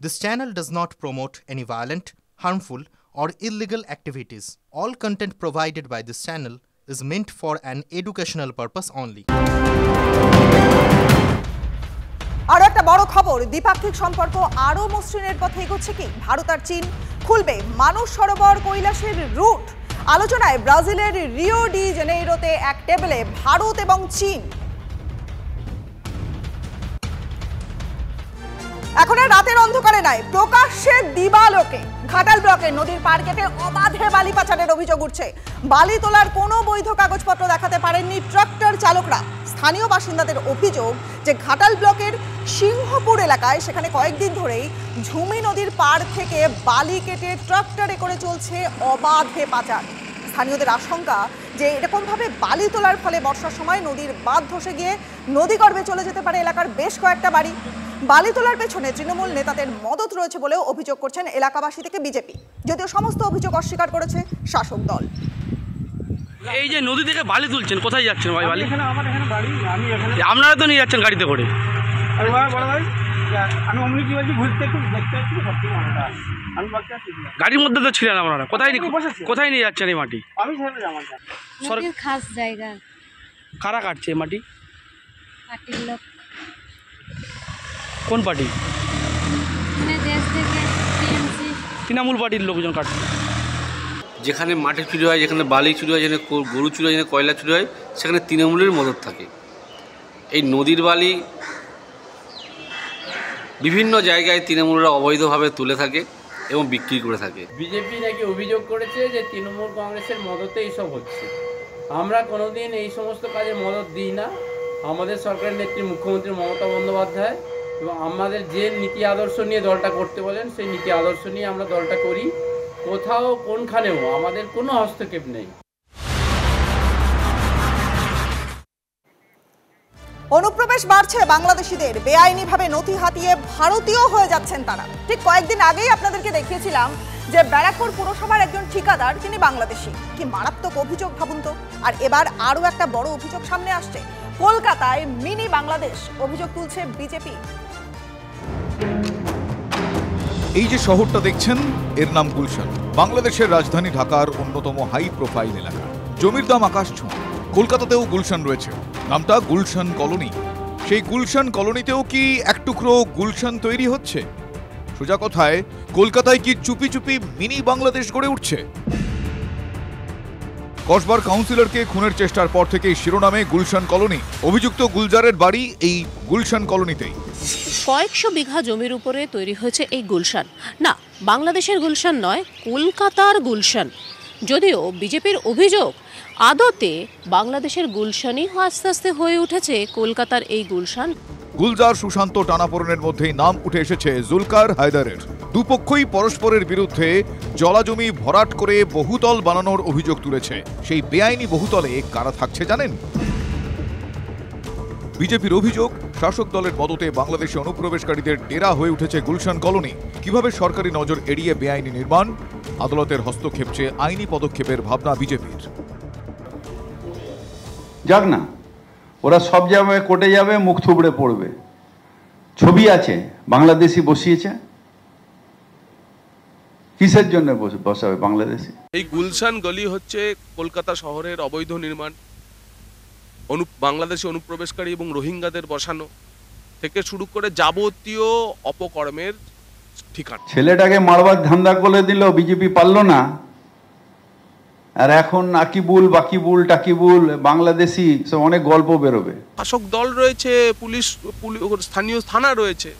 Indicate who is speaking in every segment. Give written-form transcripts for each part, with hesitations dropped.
Speaker 1: This channel does not promote any violent, harmful, or illegal activities. All content provided by this channel is meant for an educational purpose only.
Speaker 2: আরো একটা বড় খবর, দ্বিপাক্ষিক সম্পর্ক আরো মসৃণের পথে এগোচ্ছে কি? ভারত আর চীন খুলবে মানস সরোবর কৈলাসের রুট। আলোচনায় ব্রাজিলের রিও ডি জেনেইরোতে এক টেবিলে ভারত এবং চীন। এখন আর রাতের অন্ধকারে নয়, প্রকাশ্যে দিবালোকে ঘাটাল ব্লকে নদীর পাড় কেটে অবাধে বালি পাচারের অভিযোগ উঠছে। বালি তোলার কোনো বৈধ কাগজপত্র দেখাতে পারেননি ট্রাক্টর চালকরা। স্থানীয় বাসিন্দাদের অভিযোগ যে ঘাটাল ব্লকের সিংহপুর এলাকায় সেখানে কয়েকদিন ধরেই ঝুমি নদীর পাড় থেকে বালি কেটে ট্রাক্টরে করে চলছে অবাধে পাচার। স্থানীয়দের আশঙ্কা যে এরকমভাবে বালি তোলার ফলে বর্ষার সময় নদীর বাঁধ ধসে গিয়ে নদীগর্ভে চলে যেতে পারে এলাকার বেশ কয়েকটা বাড়ি। বালি তোলার পেছনে তৃণমূল নেতাদের মদত রয়েছে বলেও অভিযোগ করছেন এলাকাবাসী থেকে বিজেপি, যদিও সমস্ত অভিযোগ অস্বীকার করেছে শাসক দল।
Speaker 3: এই যে নদী থেকে বালি তুলছেন, কোথায় যাচ্ছেন ভাই? বালি আপনারা তো নিয়ে যাচ্ছেন গাড়িতে করে। গাড়ির মধ্যে তো ছিলেন আপনারা, কোথায় নিয়ে যাচ্ছেন এই মাটি?
Speaker 4: খাস জায়গা।
Speaker 3: কারা কাটছে এই মাটি?
Speaker 4: পার্টির লোক।
Speaker 3: কোন পার্টি?
Speaker 4: দেশ থেকে
Speaker 3: তৃণমূল পার্টির লোকজন কাটছে।
Speaker 5: যেখানে মাটি চুরি হয়, যেখানে বালি চুরি হয়, যেখানে গরু চুরি হয়, যেখানে কয়লা চুরি হয়, সেখানে তৃণমূলের মদত থাকে। এই নদীর বালি বিভিন্ন জায়গায় তৃণমূলরা অবৈধভাবে তুলে থাকে এবং বিক্রি করে থাকে।
Speaker 6: বিজেপি নাকি অভিযোগ করেছে যে তৃণমূল কংগ্রেসের মদতে এইসব হচ্ছে। আমরা কোনোদিন এই সমস্ত কাজে মদত দিই না। আমাদের সরকারের নেত্রী মুখ্যমন্ত্রী মমতা বন্দ্যোপাধ্যায় এবং আমাদের যে নীতি আদর্শ নিয়ে দলটা করতে বলেন সেই নীতি আদর্শ নিয়ে আমরা দলটা করি। কোথাও কোনখানেও আমাদের কোনো হস্তক্ষেপ নেই।
Speaker 2: অনুপ্রবেশ বাড়ছে বাংলাদেশিদের, বেআইনিভাবে নথি হাতিয়ে ভারতীয় হয়ে যাচ্ছেন তারা। ঠিক কয়েকদিন আগেই আপনাদেরকে দেখিয়েছিলাম যে ব্যারাকপুর পুরসভার একজন ঠিকাদার, তিনি বাংলাদেশি। কি মারাত্মক অভিযোগ ভাবুন তো। আর এবার আরো একটা বড় অভিযোগ সামনে আসছে। কলকাতায় মিনি বাংলাদেশ, অভিযোগ তুলছে বিজেপি।
Speaker 7: এই যে শহরটা দেখছেন, এর নাম গুলশান। বাংলাদেশের রাজধানী ঢাকার অন্যতম হাই প্রোফাইল এলাকা। জমির দাম আকাশ ছোঁয়া। কলকাতাতেও গুলশান রয়েছে, নামটা গুলশান কলোনি। সেই গুলশান কলোনিতেও কি এক টুকরো গুলশান তৈরি হচ্ছে? সোজা কথায়, কলকাতায় কি চুপি চুপি মিনি বাংলাদেশ গড়ে উঠছে? কসবার কাউন্সিলরকে খুনের চেষ্টার পর থেকেই শিরোনামে গুলশান কলোনি। অভিযুক্ত গুলজারের বাড়ি এই গুলশান কলোনিতেই।
Speaker 8: কয়েকশো বিঘা জমির উপরে তৈরি হয়েছে এই গুলশান। না, বাংলাদেশের গুলশান নয়, কলকাতার গুলশান। যদিও বিজেপির অভিযোগ, আদতে বাংলাদেশের গুলশানই আস্তে আস্তে হয়ে উঠেছে কলকাতার এই গুলশান।
Speaker 7: গুলজার সুশান্ত টানাপোড়েনের মধ্যেই নাম উঠে এসেছে জুলকার হায়দারের। দুপক্ষই পরস্পরের বিরুদ্ধে জলাজমি ভরাট করে বহুতল বানানোর অভিযোগ তুলেছে। সেই বেআইনি বহুতলে কারা থাকছে জানেন? বিজেপির অভিযোগ, শাসক দলের মদতে বাংলাদেশে অনুপ্রবেশকারীদের ডেরা হয়ে উঠেছে গুলশান কলোনি। কিভাবে সরকারি নজর এড়িয়ে বেআইনি নির্মাণ, আদালতের হস্তক্ষেপ চেয়ে আইনি পদক্ষেপের ভাবনা বিজেপির।
Speaker 9: যাক না, ওরা সব জায়গায় কোর্টে যাবে, মুখ থুবড়ে পড়বে। ছবি আছে, বাংলাদেশি বসিয়েছে। কিসের জন্য বসাবে বাংলাদেশি?
Speaker 10: এই গুলশান গলি হচ্ছে কলকাতা শহরের অবৈধ নির্মাণ, বাংলাদেশি অনুপ্রবেশকারী এবং রোহিঙ্গাদের বসানো থেকে শুরু করে যাবতীয় অপকর্মের ঠিকানা।
Speaker 9: ছেলেটাকে মারবার ধান্দা করে দিল, বিজেপি পারলো না। আর এখন আকিবুল, বাকিবুল, টাকিবুল, বাংলাদেশি সব অনেক গল্প বেরোবে।
Speaker 10: শাসক দল রয়েছে, পুলিশ, স্থানীয় থানা রয়েছে,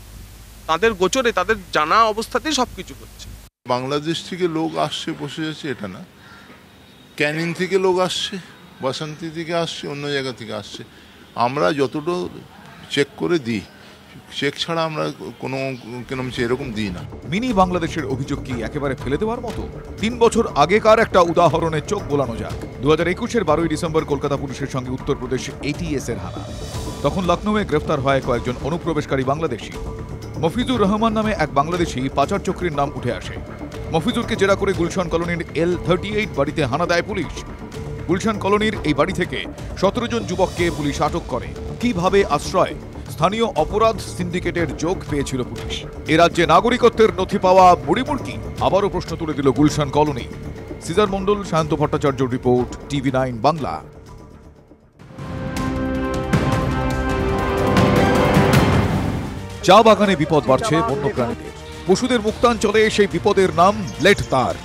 Speaker 10: তাদের গোচরে, তাদের জানা অবস্থাতেই সবকিছু হচ্ছে।
Speaker 11: বাংলাদেশ থেকে লোক আসছে, বসে যাচ্ছে, এটা না। ক্যানিং থেকে লোক আসছে, বাসন্তী থেকে আসছে, অন্য জায়গা থেকে আসছে। আমরা যতটা চেক করে দিই, চেক ছাড়া আমরা কোনো এরকম দিই না।
Speaker 7: মিনি বাংলাদেশের অভিযোগ কি একেবারে ফেলে দেওয়ার মতো? 3 বছর আগেকার একটা উদাহরণে চোখ বোলানো যাক। 2021-এর 12ই ডিসেম্বর কলকাতা পুলিশের সঙ্গে উত্তরপ্রদেশ ATS এর হানা। তখন লখনৌয়ে গ্রেফতার হয় কয়েকজন অনুপ্রবেশকারী বাংলাদেশি। মফিজুর রহমান নামে এক বাংলাদেশি পাচার চক্রীর নাম উঠে আসে। মফিজুরকে জেরা করে গুলশান কলোনির L38 বাড়িতে হানা দেয় পুলিশ। গুলশান কলোনির এই বাড়ি থেকে 17 জন যুবককে পুলিশ আটক করে। কিভাবে আশ্রয়, স্থানীয় অপরাধ সিন্ডিকেটের যোগ পেয়েছিল পুলিশ। এ রাজ্যে নাগরিকত্বের নথি পাওয়া মুড়িমুড়কি আবারও প্রশ্ন তুলে দিল গুলশান কলোনি। সিজার মণ্ডল, শান্ত ভট্টাচার্যর রিপোর্ট, TV9 বাংলা। চা বাগানে বিপদ বাড়ছে বন্যপ্রাণীদের। পশুদের মুক্তাঞ্চলে সেই বিপদের নাম ব্লেড তার।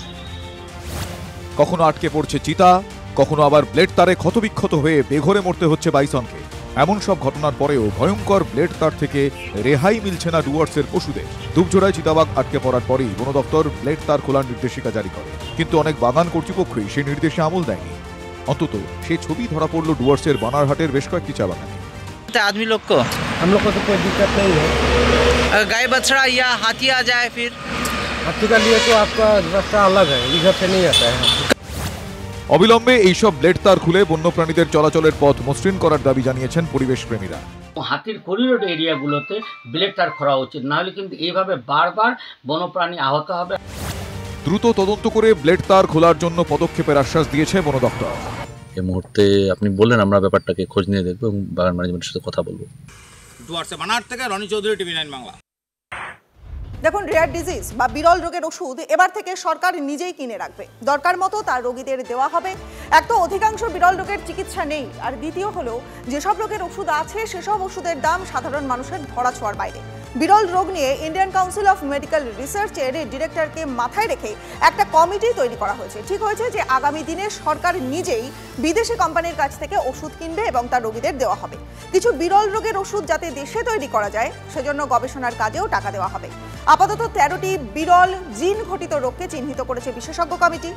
Speaker 7: কখনো আটকে পড়ছে চিতা, কখনো আবার ব্লেড তারে ক্ষতবিক্ষত হয়ে বেঘরে মরতে হচ্ছে বাইসনকে। এমন সব ঘটনার পরেও ভয়ঙ্কর ব্লেড তার থেকে রেহাই মিলছে না ডুয়ার্সের পশুদের। দুপজোড়ায় চিতাবাঘ আটকে পড়ার পরেই বন দপ্তর ব্লেড তার খোলার নির্দেশিকা জারি করে, কিন্তু অনেক বাগান কর্তৃপক্ষই সেই নির্দেশে আমল দেয়নি। অন্তত সেই ছবি ধরা পড়ল ডুয়ার্সের বানারহাটের বেশ কয়েকটি চা বাগানে।
Speaker 12: आदमी लोग को
Speaker 13: हम लोग को तो कोई दिक्कत नहीं है।
Speaker 12: अगर गाय बछड़ा या हाथी आ जाए फिर
Speaker 13: हाथी का लिए तो आपका रास्ता अलग है, इधर से नहीं आता है।
Speaker 7: অবিলম্বে এইসব ব্লেড তার খুলে বন্যপ্রাণীদের চলাচলের পথ মসৃণ করার দাবি জানিয়েছেন পরিবেশ প্রেমীরা।
Speaker 14: হাতির করিডোর এরিয়াগুলোতে ব্লেড তার খোলা উচিত, না হলে কিন্তু এইভাবে বারবার বন্যপ্রাণী আহত হবে।
Speaker 7: দ্রুত তদন্ত করে ব্লেড তার খোলার জন্য পদক্ষেপের আশ্বাস দিয়েছে বন দপ্তর।
Speaker 15: এই মুহূর্তে আপনি বললেন, আমরা ব্যাপারটাকে খোঁজ নিয়ে দেখবো এবং বাগান ম্যানেজমেন্টের সাথে কথা বলবো।
Speaker 16: ডুয়ার্সে বানার থেকে রনি চৌধুরী, TV9 বাংলা।
Speaker 2: দেখুন, রেয়ার ডিজিজ বা বিরল রোগের ওষুধ এবার থেকে সরকার নিজেই কিনে রাখবে। দরকার মতো তার রোগীদের দেওয়া হবে। এক তো অধিকাংশ বিরল রোগের চিকিৎসা নেই, আর দ্বিতীয় হলো যেসব রোগের ওষুধ আছে সেসব ওষুধের দাম সাধারণ মানুষের ধরাছোঁয়ার বাইরে। বিরল রোগ নিয়ে ইন্ডিয়ান কাউন্সিল অফ মেডিকেল রিসার্চের ডিরেক্টরকে মাথায় রেখে একটা কমিটি তৈরি করা হয়েছে। ঠিক হয়েছে যে আগামী দিনে সরকার নিজেই বিদেশি কোম্পানির কাছ থেকে ওষুধ কিনবে এবং তা রোগীদের দেওয়া হবে। কিছু বিরল রোগের ওষুধ যাতে দেশে তৈরি করা যায় সেজন্য গবেষণার কাজেও টাকা দেওয়া হবে। আপাতত 13টি বিরল জিন ঘটিত রোগকে চিহ্নিত করেছে বিশেষজ্ঞ কমিটি।